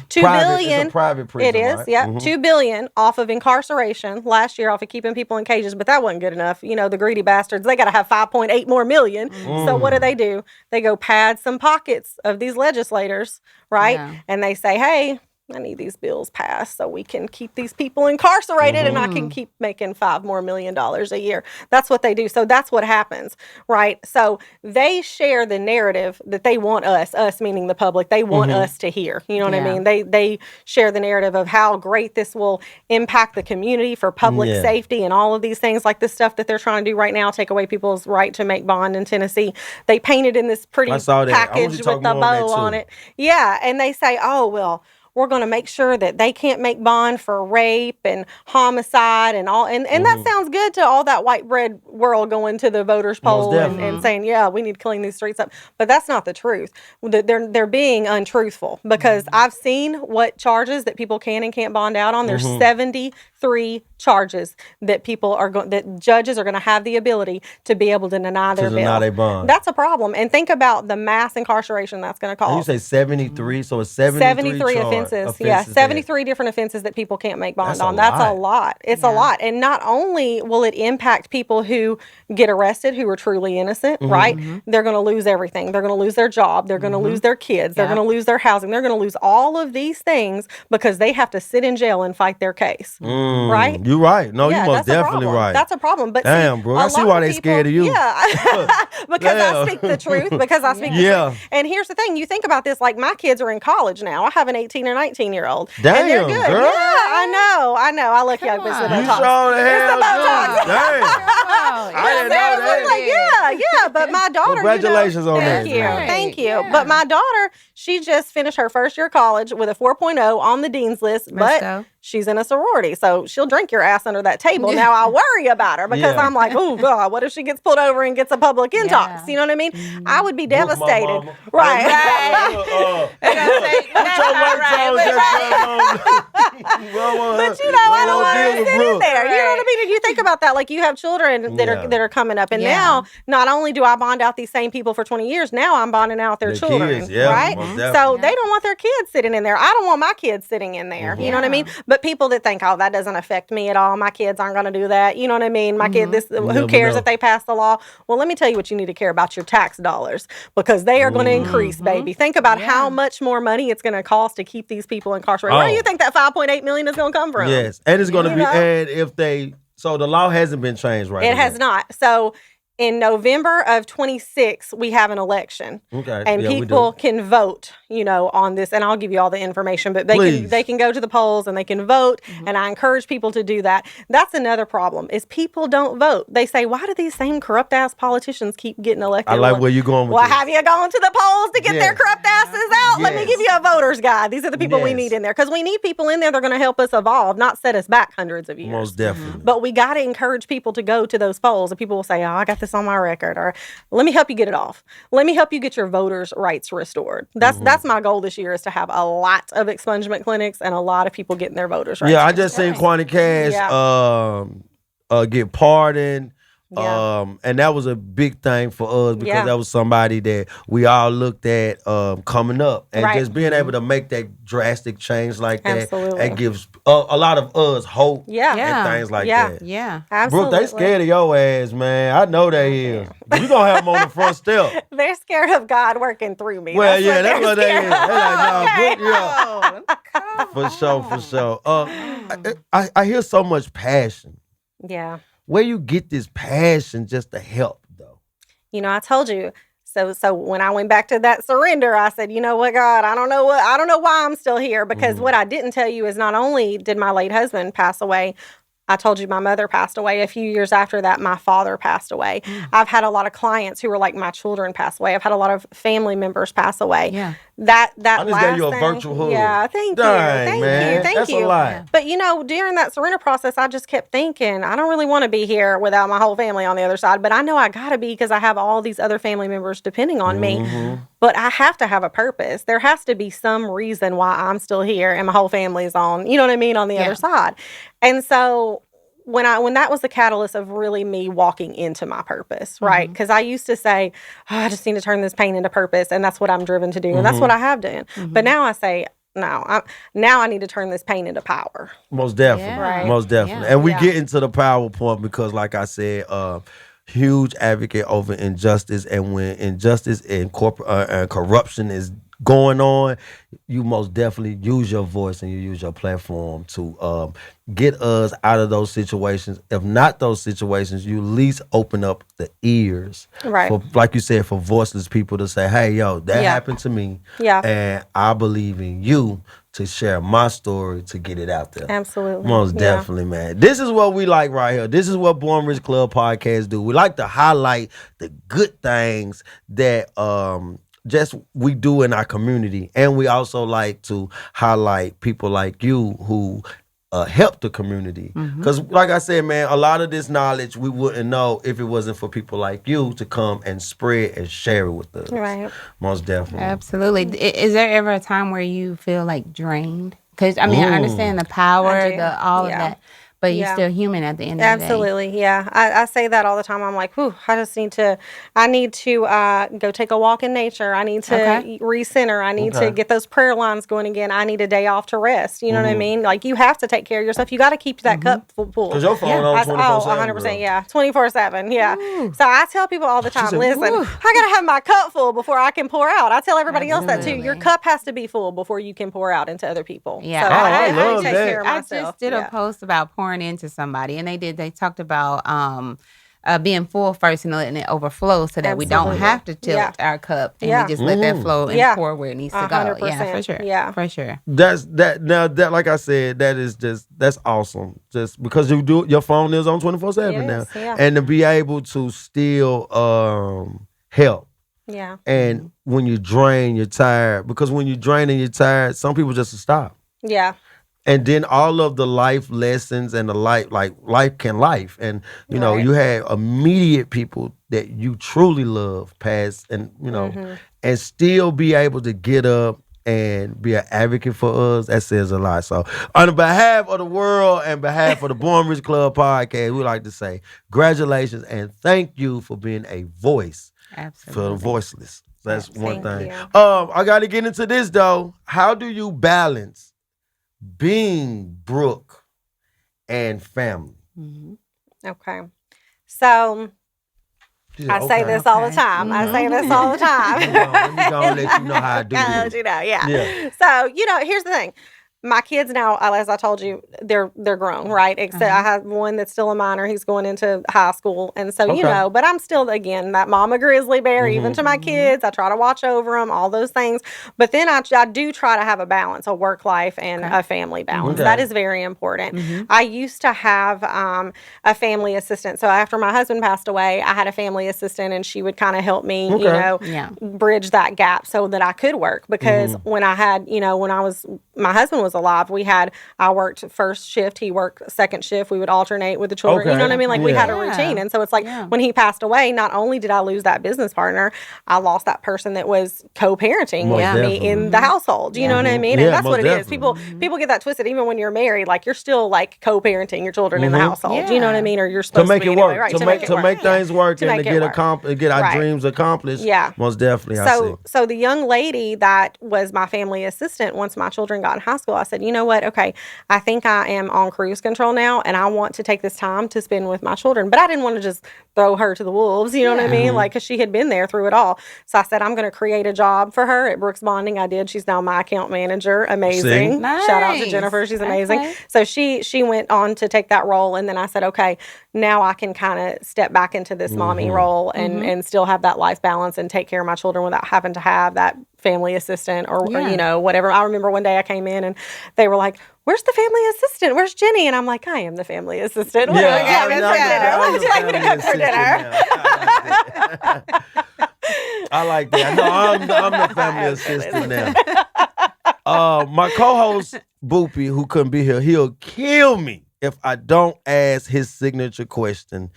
$2 Private- billion. It's a private prison, It is, right? yeah. $2 billion off of incarceration last year, off of keeping people in cages, but that wasn't good enough. You know, the greedy bastards, they got to have 5.8 more million. So what do? They go pad some pockets of these legislators, right? Yeah. And they say, hey, I need these bills passed so we can keep these people incarcerated and I can keep making $5 more million a year. That's what they do. So that's what happens, right? So they share the narrative that they want us meaning the public, they want us to hear. You know what I Yeah. mean? They share the narrative of how great this will impact the community for public Yeah. safety and all of these things, like the stuff that they're trying to do right now, take away people's right to make bond in Tennessee. They paint it in this pretty I saw that. I want you package to talk with the more on that, bow on too. it. Yeah, and they say, oh, well, we're going to make sure that they can't make bond for rape and homicide and all. And that sounds good to all that white bread world going to the voters poll and saying, yeah, we need to clean these streets up. But that's not the truth. They're being untruthful, because I've seen what charges that people can and can't bond out on. There's 73 charges that that judges are going to have the ability to be able to deny their bail. deny their bond. That's a problem. And think about the mass incarceration that's going to And cause. you say 73, so it's 73 73 offenses offenses. Yeah, 73 different offenses that people can't make bond on. That's a lot. It's a lot. And not only will it impact people who get arrested who are truly innocent, right? They're going to lose everything. They're going to lose their job. They're going to lose their kids. They're going to lose their housing. They're going to lose all of these things because they have to sit in jail and fight their case, right? You're right. No, you're most definitely right. That's a problem. But damn, see, bro, I see why they scared of you. Yeah, because I speak the truth. Because I speak the truth. And here's the thing: you think about this. Like my kids are in college now. I have an 18 or 19-year-old. Damn, and they're good. Girl. Yeah, I know. I look young, but it's the Botox. You sure the hell do. Wow. I didn't know that. Yeah. But my daughter. Congratulations on that. Thank you. Yeah. But my daughter, she just finished her first year of college with a 4.0 on the dean's list. But she's in a sorority, so she'll drink your ass under that table. Now I worry about her because I'm like, oh God, what if she gets pulled over and gets a public intox? You know what I mean? I would be devastated. Right. But you know, I don't want to sit in there. You know what I mean? And you think about that, like you have children that are coming up, and now not only do I bond out these same people for 20 years, now I'm bonding out their children, right? So they don't want their kids sitting in there. I don't want my kids sitting in there. You know what I mean? But people that think, oh, that doesn't affect me at all. My kids aren't going to do that. You know what I mean? My kid, who cares if they pass the law? Well, let me tell you what you need to care about: your tax dollars, because they are going to increase, baby. Think about how much more money it's going to cost to keep these people incarcerated. Where do you think that $5.8 million is going to come from? Yes, and it's going to be, and if they, so the law hasn't been changed right now. It has not. So in November of 26, we have an election. Okay. And people can vote, on this. And I'll give you all the information, but they can go to the polls and they can vote. And I encourage people to do that. That's another problem is people don't vote. They say, why do these same corrupt ass politicians keep getting elected? I like where you're going with this. Have you gone to the polls to get their corrupt asses out? Let me give you a voter's guide. These are the people we need in there, because we need people in there that are going to help us evolve, not set us back hundreds of years. Most definitely. But we got to encourage people to go to those polls, and people will say, oh, I got this on my record, or let me help you get it off. Let me help you get your voters' rights restored. That's my goal this year, is to have a lot of expungement clinics and a lot of people getting their voters' rights. Yeah, I just seen Quanti Cash get pardoned. And that was a big thing for us, because that was somebody that we all looked at coming up, and just being able to make that drastic change like that, and gives a lot of us hope and things like that. Yeah, absolutely. Brooke, they scared of your ass, man. I know they is. You gonna have them on the front step. They're scared of God working through me. Well, that's what they is. They're like, nah, Brooke, for sure. I hear so much passion. Yeah. Where you get this passion just to help, though? I told you. So when I went back to that surrender, I said, you know what, God, I don't know why I'm still here, because what I didn't tell you is not only did my late husband pass away, I told you my mother passed away. A few years after that, my father passed away. I've had a lot of clients who were like my children pass away. I've had a lot of family members pass away. Yeah. That I just gave you a virtual hug. Yeah, thank you. Thank you. A lot. But during that surrender process, I just kept thinking, I don't really want to be here without my whole family on the other side, but I know I gotta be, because I have all these other family members depending on me. But I have to have a purpose. There has to be some reason why I'm still here and my whole family is on, on the other side. And so when that was the catalyst of really me walking into my purpose, right? Because I used to say, I just need to turn this pain into purpose, and that's what I'm driven to do, and that's what I have done. But now I say, no, now I need to turn this pain into power. Most definitely. Right. Most definitely. And we get into the power point because, like I said, huge advocate over injustice, and when injustice and corruption is going on, you most definitely use your voice and you use your platform to get us out of those situations. If not those situations, you at least open up the ears, for, like you said, for voiceless people to say, hey, yo, that happened to me, and I believe in you to share my story, to get it out there. Absolutely. Most definitely, man. This is what we like right here. This is what Born Rich Club Podcast do. We like to highlight the good things that just we do in our community, and we also like to highlight people like you who help the community, because like I said, man, a lot of this knowledge we wouldn't know if it wasn't for people like you to come and spread and share it with us. Right. Most definitely. Absolutely. Is there ever a time where you feel like drained? Because I understand the power, all of that, but you're Yeah. still human at the end of the day. Absolutely, yeah. I say that all the time. I'm like, whew, I need to go take a walk in nature. I need to Okay. recenter. I need Okay. to get those prayer lines going again. I need a day off to rest. You know what I mean? Like, you have to take care of yourself. You got to keep that cup full. Because your phone on 24/7. 100%, yeah. 24/7, yeah. So I tell people all the time, said, listen, "Ooh." I got to have my cup full before I can pour out. I tell everybody else that too. Your Absolutely. cup has to be full before you can pour out into other people. Yeah. So I love take that. care of I myself. just did a post about pouring into somebody, and they talked about being full first and letting it overflow so that we don't Absolutely. have to tilt Yeah. our cup and Yeah. we just let that flow and Yeah. pour where it needs to go. 100%. Yeah, for sure. Yeah. For sure. That like I said, that's awesome. Just because your phone is on 24/7 It now. is, yeah. And to be able to still help. Yeah. And when you drain, you're tired. Because when you drain and you're tired, some people just stop. Yeah. And then all of the life lessons and the life can life. And, Right. you had immediate people that you truly love pass and, and still be able to get up and be an advocate for us. That says a lot. So on behalf of the world and behalf of the Born Rich Club podcast, we like to say congratulations and thank you for being a voice Absolutely. for the voiceless. That's one Thank thing. you. I got to get into this though. How do you balance being Brooke and family? Okay. So I say this all the Okay. time. I say this all the time. Let me go and let you know how I do I'll this. let you know, yeah. Yeah. So, here's the thing. My kids now, as I told you, they're grown, right? Except I have one that's still a minor. He's going into high school. And so, Okay. but I'm still, again, that mama grizzly bear, even to my kids. I try to watch over them, all those things. But then I do try to have a balance, a work life and a family balance. Okay. That is very important. I used to have a family assistant. So after my husband passed away, I had a family assistant and she would kind of help me, Yeah. bridge that gap so that I could work. Because when I had, my husband was alive, I worked first shift, he worked second shift. We would alternate with the children. Okay. You know what I mean? Like we had a Yeah. routine. And so it's like when he passed away, not only did I lose that business partner, I lost that person that was co-parenting Most with definitely. me in the household. You know what I mean? Yeah, And that's most what it is. definitely. People get that twisted. Even when you're married, like you're still like co-parenting your children in the household. You know what I Yeah. mean? Or you're To supposed make to it be work, anyway, right? to make things work, To and make to it work. get our Right. dreams accomplished. Yeah. Most definitely. I see. So the young lady that was my family assistant, once my children got in high school, I said, you know what? Okay, I think I am on cruise control now, and I want to take this time to spend with my children. But I didn't want to just throw her to the wolves, you know what I mean? Like, because she had been there through it all. So I said, I'm going to create a job for her at Brooks Bonding. I did. She's now my account manager. Amazing. See? Shout out to Nice. Jennifer. She's amazing. Okay. So she went on to take that role, and then I said, okay, now I can kind of step back into this mommy role and still have that life balance and take care of my children without having to have that family assistant or whatever. I remember one day I came in and they were like, where's the family assistant? Where's Jenny? And I'm like, I am the family assistant. What Yeah, would you like me to cook for dinner? I like that. No, I'm the family assistant now. My co-host Boopy, who couldn't be here, he'll kill me if I don't ask his signature question.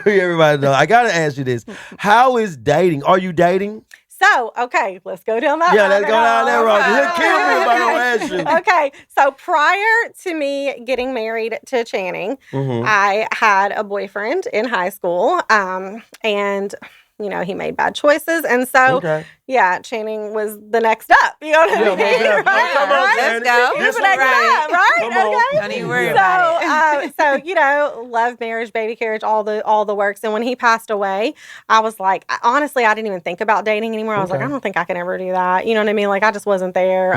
Everybody know. I gotta ask you this: how is dating? Are you dating? So, okay, let's go down that road. Let's go down that road. He'll kill me if I don't ask you. Okay, so prior to me getting married to Channing, I had a boyfriend in high school, and he made bad choices, and so Channing was the next up. You know what I mean? Right? Come on, Let's Channing. go. He was the next up, right? Come on. Okay. Don't even worry about it. So love, marriage, baby carriage, all the works. And when he passed away, I was like, honestly, I didn't even think about dating anymore. I was like, I don't think I can ever do that. You know what I mean? Like, I just wasn't there.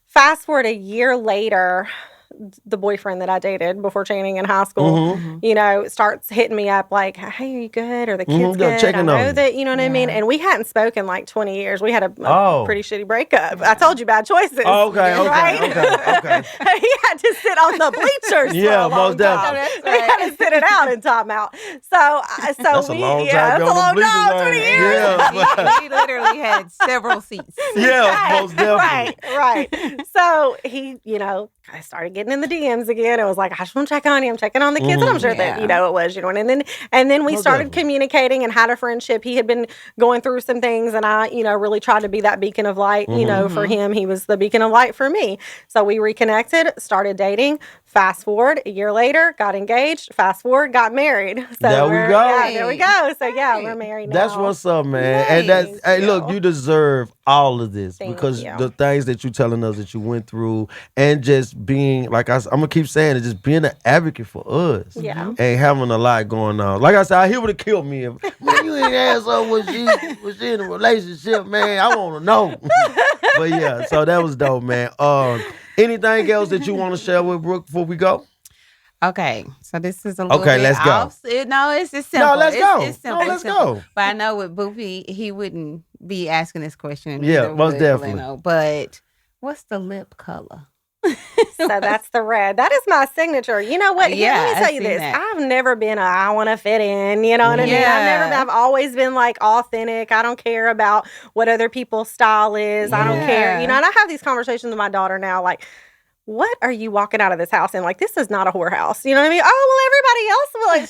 Fast forward a year later, the boyfriend that I dated before Channing in high school, starts hitting me up like, hey, are you good? Are the kids good? I know that, you know what I mean? And we hadn't spoken like 20 years. We had a pretty shitty breakup. I told you bad choices. Okay. He had to sit on the bleachers for a long most time. definitely. We had to sit it out in timeout. So That's a long time. that's a long time, 20 years. Yeah, He literally had several seats. most definitely. Right. So he, I started getting in the DMs again. It was like, I just want to check on you. I'm checking on the kids. And I'm sure that, Yeah. you know, it was, you know, and then we Most started definitely. communicating and had a friendship. He had been going through some things, and I, you know, really tried to be that beacon of light, you know, for him. He was the beacon of light for me. So we reconnected, started dating. Fast forward, a year later, got engaged. Fast forward, got married. So There we we're- go. Yeah, there we go. So yeah, we're married now. That's what's up, man. And that's Nice. hey, look, you deserve all of this Thank because you. the things that you telling us that you went through, and just being like I'm gonna keep saying it, just being an advocate for us. Yeah. And having a lot going on. Like I said, he would have killed me if man, you ain't asked her was she in a relationship, man. I wanna know. But yeah, so that was dope, man. Anything else that you want to share with Brooke before we go? Okay, so this is a little Okay, bit let's go. off. No, it's just simple. let's It's- go. It's simple. No, It's let's simple. go. But I know with Boopy, he wouldn't be asking this question. and Yeah, neither most would definitely. Leno. But what's the lip color? So that's the red. That is my signature. You know what? Here, Yeah, let me I tell you seen this. that. I've never been I want to fit in. You know what I mean? Yeah. I've always been like authentic. I don't care about what other people's style is. I don't care. You know, and I have these conversations with my daughter now, like, what are you walking out of this house in? Like, this is not a whorehouse. You know what I mean? Oh, well, everybody else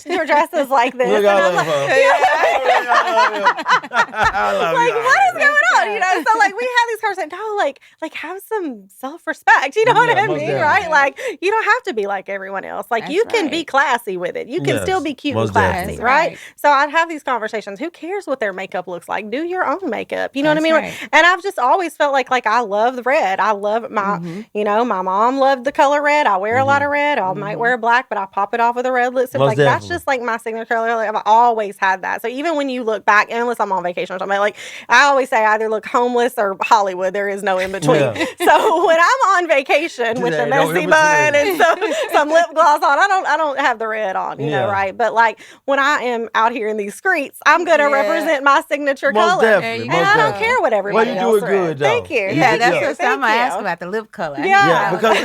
will like, dresses like this. Look, And I I'm love like, her. I love like, you. what is going on? You know, so like we have these conversations. No, like have some self-respect. You know what Yeah, I most mean, definitely. right? Like you don't have to be like everyone else. Like That's you can be right. classy with it. You can Yes, still be cute and most classy, definitely. That's right? right. So I'd have these conversations. Who cares what their makeup looks like? Do your own makeup. You know what I That's mean? right. And I've just always felt like I love the red. I love my, you know, my mom loved the color red. I wear a lot of red. I might wear black, but I pop it off with a red lipstick. Most Like that's definitely. just like my signature color. Like, I've always had that. So even when you look back, unless I'm on vacation or something, like I always say, I either look homeless or Hollywood. There is no in between. Yeah. So when I'm on vacation with There the ain't no messy in bun between. and some lip gloss on, I don't have the red on, you Yeah. know, right? But like when I am out here in these streets, I'm gonna Yeah. represent my signature Most color. definitely. And And most I don't definitely. care what everybody Well, you else do it good, read. though. Thank you. You Yeah, did- that's yeah. what I'm gonna Thank ask you. about the lip color. Yeah. Yeah, because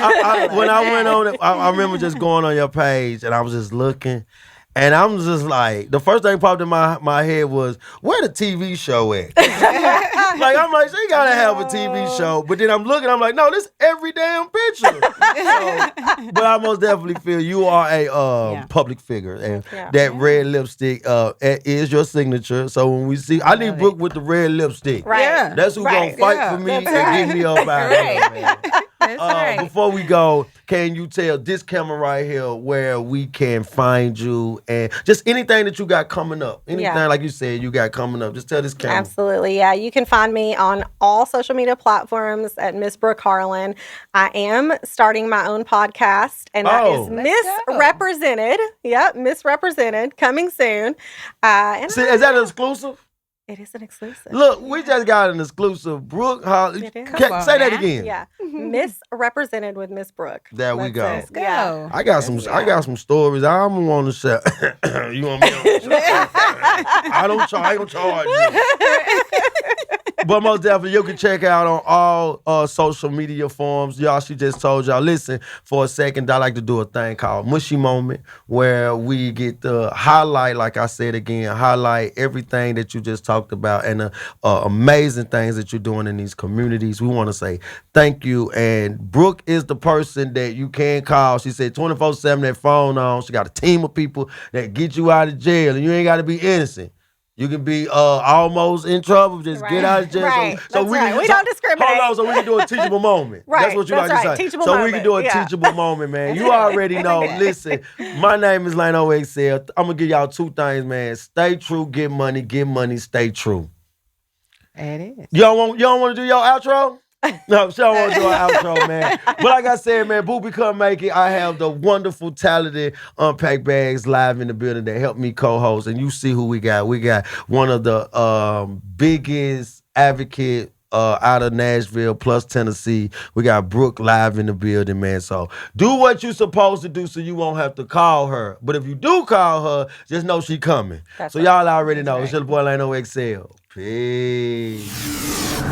when I went Exactly. on it, I remember just going on your page and I was just looking, and I'm just like, the first thing popped in my head was, where the TV show at? Like I'm like, she gotta have a TV show, but then I'm looking, I'm like, no, this every damn picture. So, but I most definitely feel you are a Yeah. public figure, and Yeah. that red lipstick is your signature. So when we see, I need love Brooke with the red lipstick. Right. Yeah. That's who Right. gonna fight Yeah, for me and that's right. get me up out of here, man. That's right. Before we go, can you tell this camera right here where we can find you and just anything that you got coming up? Anything Yeah. like you said you got coming up. Just tell this camera. Absolutely. Yeah. You can find me on all social media platforms at Miss Brooke Harlan. I am starting my own podcast, and that Oh. is Let's go. Misrepresented. Yep. Misrepresented, coming soon. And See, is that an exclusive? it is an exclusive. Look, we just got an exclusive. Brooke Harlan. It is. Come on Say that now. again. Yeah. Misrepresented with Miss Brooke. There we go. Let's go. Yeah. I got some stories I'm want to share. You want me on? I don't charge you. But most definitely, you can check out on all social media forms. Y'all, she just told y'all, listen, for a second, I like to do a thing called Mushy Moment, where we get to highlight, like I said again, highlight everything that you just talked about and the amazing things that you're doing in these communities. We want to say thank you. And Brooke is the person that you can call. She said 24/7, that phone on. She got a team of people that get you out of jail, and you ain't got to be innocent. You can be almost in trouble, just get out of jail. Right. That's we right. We don't discriminate. Hold on, so we can do a teachable moment. Right. That's what you That's like to right. say. Teachable so we moment. can do a Yeah. teachable moment, man. You already know. Listen, my name is Lano XL. I'm gonna give y'all two things, man. Stay true, get money, stay true. It is. You don't want to do your outro? No, she don't want to do an outro, man. But like I said, man, Boopy come make it. I have the wonderful, talented Unpack Bags live in the building that helped me co-host. And you see who we got. We got one of the biggest advocate out of Nashville plus Tennessee. We got Brooke live in the building, man. So do what you supposed to do so you won't have to call her. But if you do call her, just know she coming. That's so right. y'all already know. It's your boy Lano XL. Peace.